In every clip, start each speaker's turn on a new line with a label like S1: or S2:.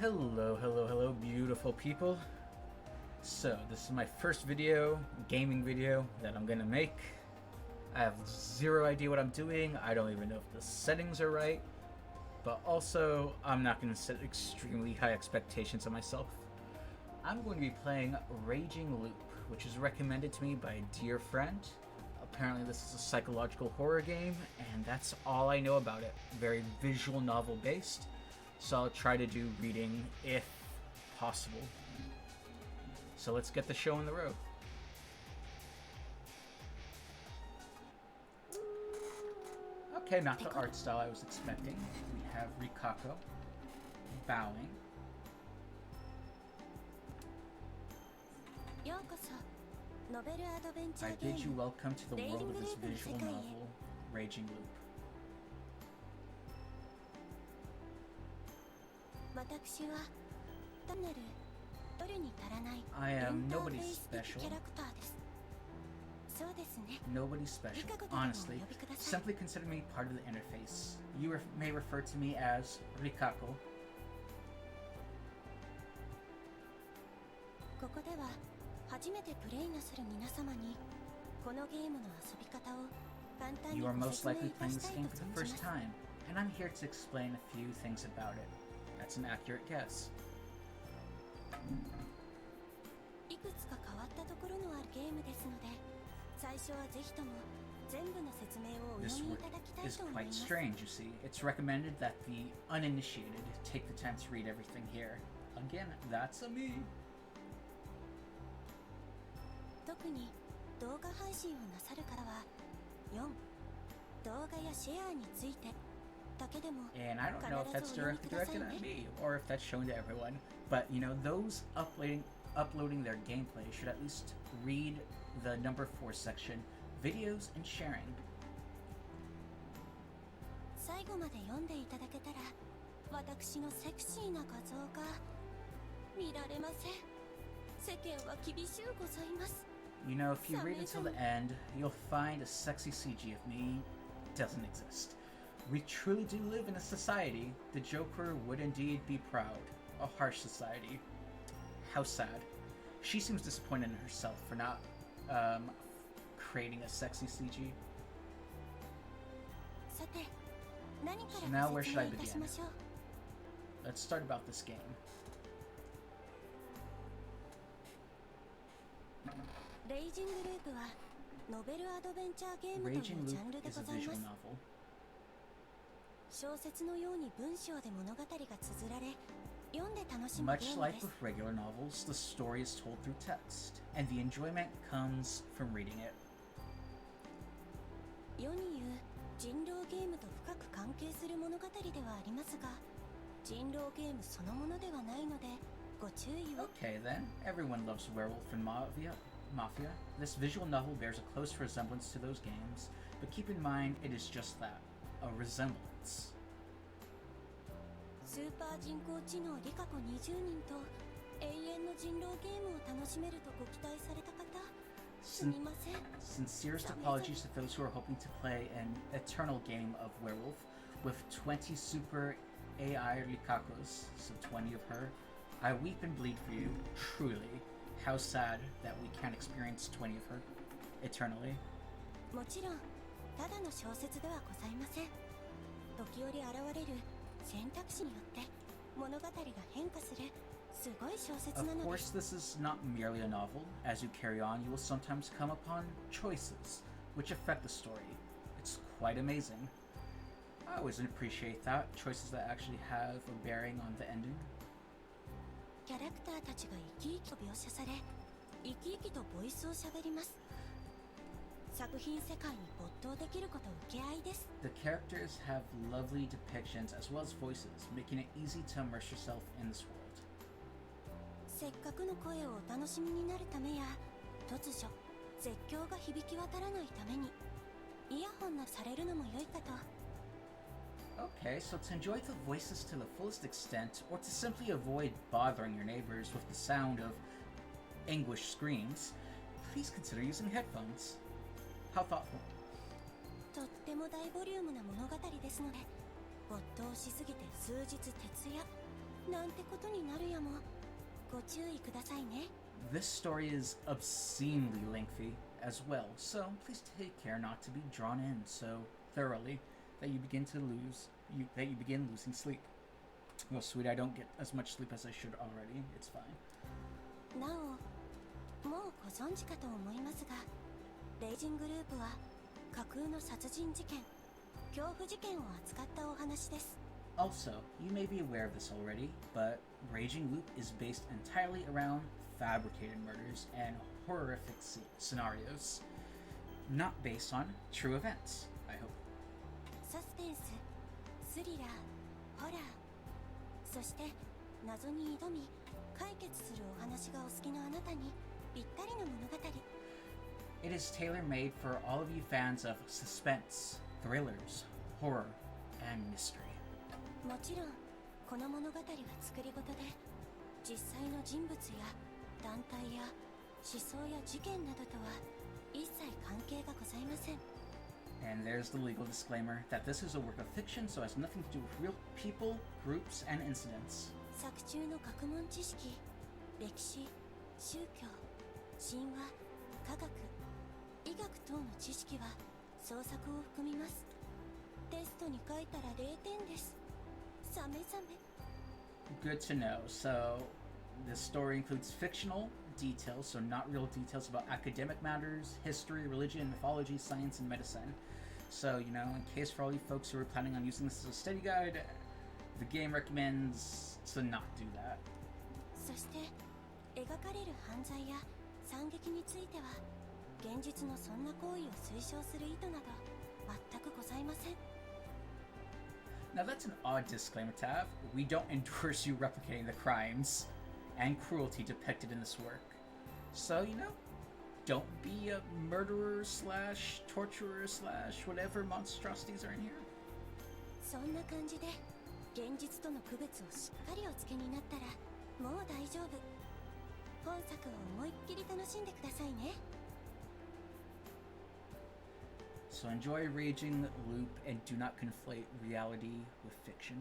S1: Hello, hello, hello, beautiful people. So, this is my first gaming video that I'm gonna make. I have zero idea what I'm doing. I don't even know if the settings are right. But also, I'm not gonna set extremely high expectations of myself. I'm going to be playing Raging Loop, which is recommended to me by a dear friend. Apparently this is a psychological horror game, and that's all I know about it. Very visual novel based. So I'll try to do reading if possible. So let's get the show on the road. Okay, not the art style I was expecting. We have Rikako bowing. I bid you welcome to the world of this visual novel, Raging Loop. I am nobody special. Nobody special, honestly. Simply consider me part of the interface. You may refer to me as Rikako. You are most likely playing this game for the first time, and I'm here to explain a few things about it. That's an accurate guess. This is quite strange, you see. It's recommended that the uninitiated take the time to read everything here. Again, that's a me. And I don't know if that's directed at me or if that's shown to everyone, but you know, those uploading their gameplay should at least read the number 4 section, videos and sharing. You know, if you read until the end, you'll find a sexy CG of me doesn't exist. We truly do live in a society. The Joker would indeed be proud. A harsh society. How sad. She seems disappointed in herself for not creating a sexy CG. So now where should I begin? Let's start about this game. Raging Loop is a visual novel. Much like with regular novels, the story is told through text, and the enjoyment comes from reading it. Okay then, everyone loves Werewolf and Mafia. This visual novel bears a close resemblance to those games, but keep in mind it is just that, a resemblance. Sincerest apologies to those who are hoping to play an eternal game of Werewolf with 20 super AI Rikakos, so 20 of her. I weep and bleed for you, truly. How sad that we can't experience 20 of her eternally. Of course, this is not merely a novel. As you carry on, you will sometimes come upon choices which affect the story. It's quite amazing. I always appreciate that, choices that actually have a bearing on the ending. The characters have lovely depictions as well as voices, making it easy to immerse yourself in this world. Okay, so to enjoy the voices to the fullest extent, or to simply avoid bothering your neighbors with the sound of anguished screams, please consider using headphones. How thoughtful. とっても大ボリュームな物語ですので、没頭しすぎて数日徹夜、
S2: なんてことになるやも。ご注意くださいね。
S1: This story is obscenely lengthy as well, so please take care not to be drawn in so thoroughly that you begin losing sleep. Well, sweet, I don't get as much sleep as I should already. It's fine.
S2: なお、もうご存知かと思いますが、レイジングループは架空の殺人事件、恐怖事件を扱ったお話です。
S1: Also, you may be aware of this already, but Raging Loop is based entirely around fabricated murders and horrific scenarios, not based on true events, I hope.
S2: サスペンス、スリラー、ホラー、そして謎に挑み解決するお話がお好きなあなたにぴったりの物語。
S1: It is tailor-made for all of you fans of suspense, thrillers, horror, and mystery.
S2: もちろんこの物語は作り事で、実際の人物や団体や思想や事件などとは一切関係がございません。
S1: And there's the legal disclaimer that this is a work of fiction, so it has nothing to do with real people, groups, and incidents.
S2: 作中の学問知識、歴史、宗教、神話、科学、医学等の知識は創作を含みます。テストに書いたら0点です。サメサメ。
S1: Good to know. So, this story includes fictional details, so not real details about academic matters, history, religion, mythology, science, and medicine. So, in case for all you folks who are planning on using this as a study guide, the game recommends to not do that.
S2: そして描かれる犯罪や惨劇については現実のそんな行為を推奨する意図など全くございません。
S1: Now that's an odd disclaimer to have. We don't endorse you replicating the crimes and cruelty depicted in this work. So, don't be a murderer slash torturer slash whatever monstrosities are in here.
S2: そんな感じで現実との区別をしっかりおつけになったらもう大丈夫。本作を思いっきり楽しんでくださいね。
S1: So enjoy Raging Loop and do not conflate reality with fiction.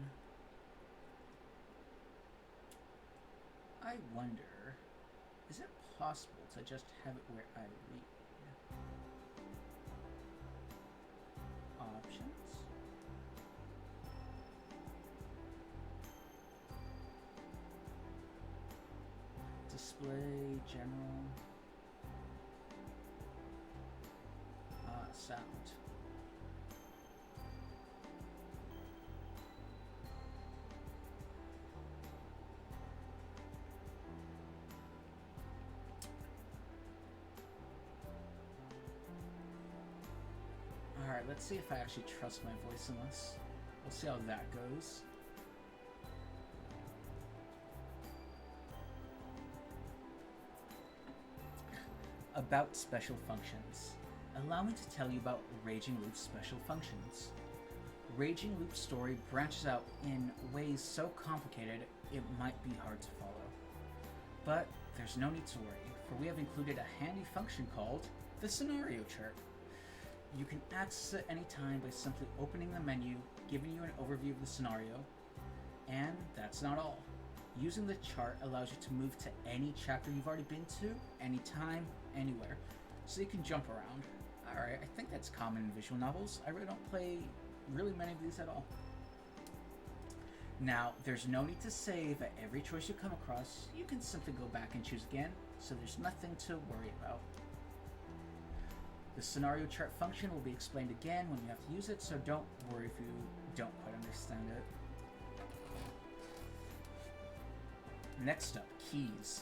S1: I wonder, is it possible to just have it where I read? Options? Display, general. Sound. Alright, let's see if I actually trust my voice in this. We'll see how that goes. About special functions. Allow me to tell you about Raging Loop's special functions. Raging Loop's story branches out in ways so complicated it might be hard to follow. But there's no need to worry, for we have included a handy function called the Scenario Chart. You can access it anytime by simply opening the menu, giving you an overview of the scenario, and that's not all. Using the chart allows you to move to any chapter you've already been to, anytime, anywhere, so you can jump around. Alright, I think that's common in visual novels. I really don't play really many of these at all. Now, there's no need to save at every choice you come across. You can simply go back and choose again, so there's nothing to worry about. The scenario chart function will be explained again when you have to use it, so don't worry if you don't quite understand it. Next up, keys.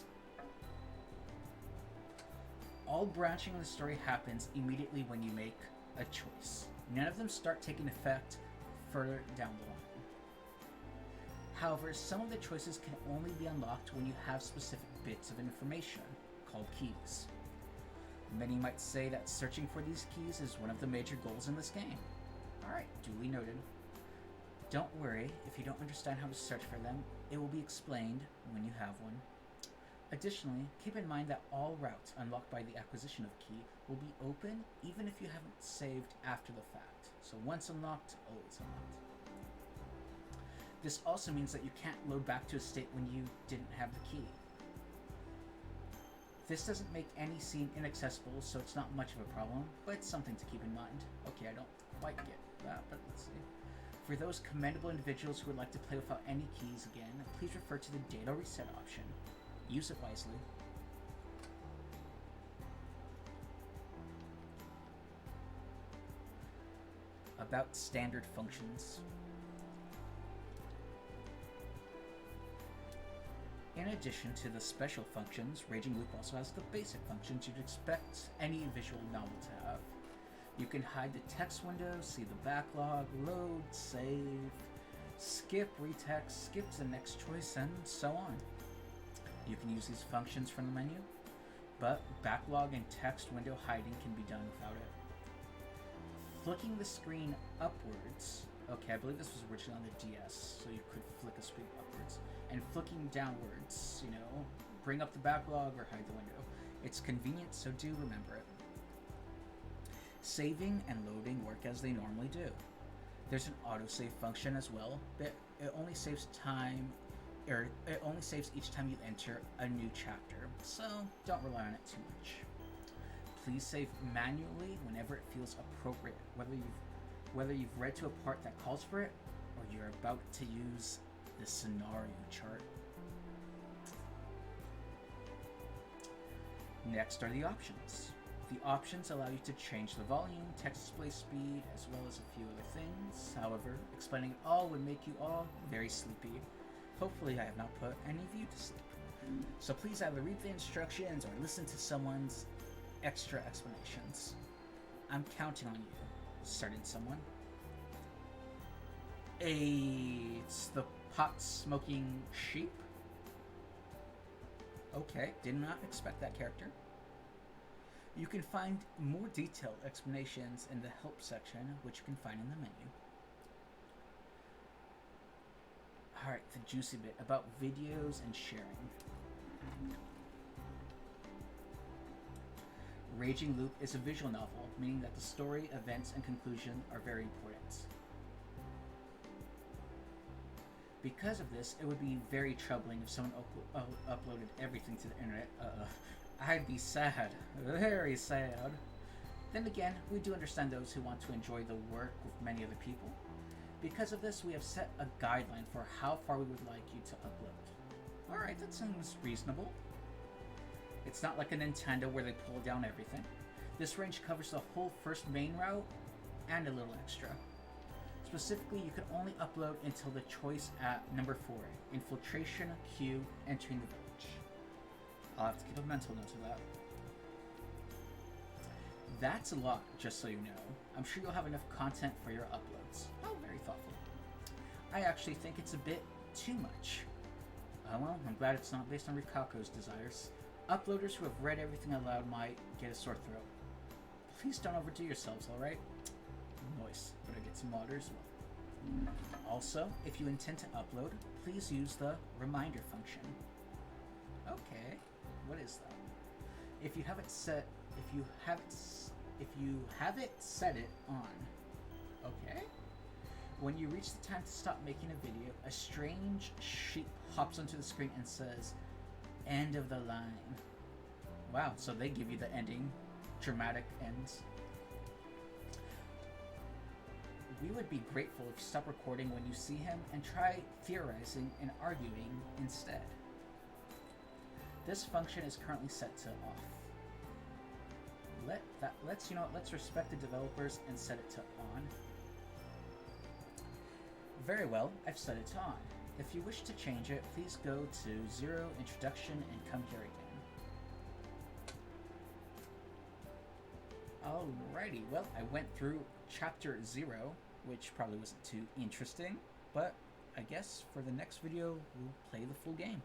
S1: All branching in the story happens immediately when you make a choice. None of them start taking effect further down the line. However, some of the choices can only be unlocked when you have specific bits of information, called keys. Many might say that searching for these keys is one of the major goals in this game. Alright, duly noted. Don't worry if you don't understand how to search for them, it will be explained when you have one. Additionally, keep in mind that all routes unlocked by the acquisition of key will be open even if you haven't saved after the fact. So once unlocked, always unlocked. This also means that you can't load back to a state when you didn't have the key. This doesn't make any scene inaccessible, so it's not much of a problem, but it's something to keep in mind. Okay, I don't quite get that, but let's see. For those commendable individuals who would like to play without any keys again, please refer to the data reset option. Use it wisely. About standard functions. In addition to the special functions, Raging Loop also has the basic functions you'd expect any visual novel to have. You can hide the text window, see the backlog, load, save, skip, retext, skip to the next choice, and so on. You can use these functions from the menu, but backlog and text window hiding can be done without it. Flicking the screen upwards, okay, I believe this was originally on the DS, so you could flick a screen upwards, and flicking downwards, you know, bring up the backlog or hide the window. It's convenient, so do remember it. Saving and loading work as they normally do. There's an autosave function as well, but it only saves time, or it only saves each time you enter a new chapter, so don't rely on it too much. Please save manually whenever it feels appropriate, whether you've read to a part that calls for it, or you're about to use the scenario chart. Next are the options. The options allow you to change the volume, text display speed, as well as a few other things. However, explaining it all would make you all very sleepy. Hopefully I have not put any of you to sleep. So please either read the instructions or listen to someone's extra explanations. I'm counting on you. Certain someone. It's the pot-smoking sheep. Okay, did not expect that character. You can find more detailed explanations in the help section, which you can find in the menu. Alright, the juicy bit about videos and sharing. Raging Loop is a visual novel, meaning that the story, events, and conclusion are very important. Because of this, it would be very troubling if someone uploaded everything to the internet. I'd be sad. Very sad. Then again, we do understand those who want to enjoy the work with many other people. Because of this, we have set a guideline for how far we would like you to upload. Alright, that sounds reasonable. It's not like a Nintendo where they pull down everything. This range covers the whole first main route and a little extra. Specifically, you can only upload until the choice at number 4, Infiltration Q, Entering the Village. I'll have to keep a mental note of that. That's a lot, just so you know. I'm sure you'll have enough content for your uploads. Oh, very thoughtful. I actually think it's a bit too much. Well, I'm glad it's not based on Rikako's desires. Uploaders who have read everything aloud might get a sore throat. Please don't overdo yourselves, alright? Noise, but I get some water as well. Also, if you intend to upload, please use the reminder function. Okay, what is that? If you have it set it on. Okay. When you reach the time to stop making a video, a strange sheep hops onto the screen and says, "End of the line." Wow, so they give you the ending, dramatic ends. We would be grateful if you stop recording when you see him and try theorizing and arguing instead. This function is currently set to off. Let's respect the developers and set it to on. Very well, I've set it to on. If you wish to change it, please go to 0 introduction and come here again. Alrighty, well, I went through chapter 0, which probably wasn't too interesting, but I guess for the next video, we'll play the full game.